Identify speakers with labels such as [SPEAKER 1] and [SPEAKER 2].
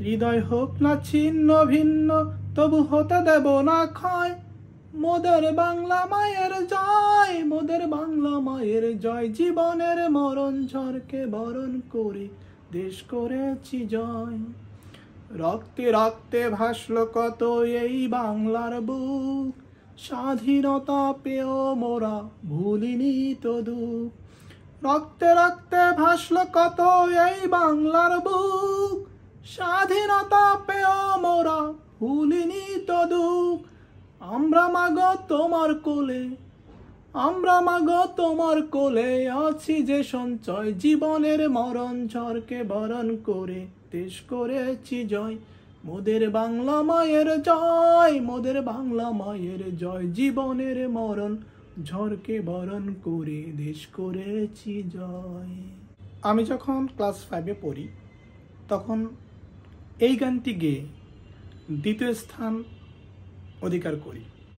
[SPEAKER 1] হৃদয় হোক না ছিন্ন ভিন্ন, তবু হতে দেব না ক্ষয়। মোদের বাংলা মায়ের জয়, মোদের বাংলা মায়ের জয়। জীবনের মরণ ঝড়কে বরণ করে দেশ করেছি জয়। রক্তে রক্তে ভাসল কত এই বাংলার বুক, স্বাধীনতা পেয়েও মোরা ভুলিনি তো দুঃখ। রক্তে রক্তে ভাসল কত এই বাংলার বুক, স্বাধীনতা পেয়েও মোরা ভুলিনি তো দুঃখ। আমরা মাগো তোমার কোলে, আমরা মাগো তোমার কোলে আছি যে সঞ্চয়। জীবনের মরণ ঝড়কে বরণ করে দেশ করেছি জয়। মোদের বাংলা মায়ের জয়, মোদের বাংলা মায়ের জয়। জীবনের মরণ ঝড়কে বরণ করে দেশ করেছি জয়। আমি যখন ক্লাস 5-এ পড়ি তখন এই গানটি গেয়ে দ্বিতীয় স্থান অধিকার করি।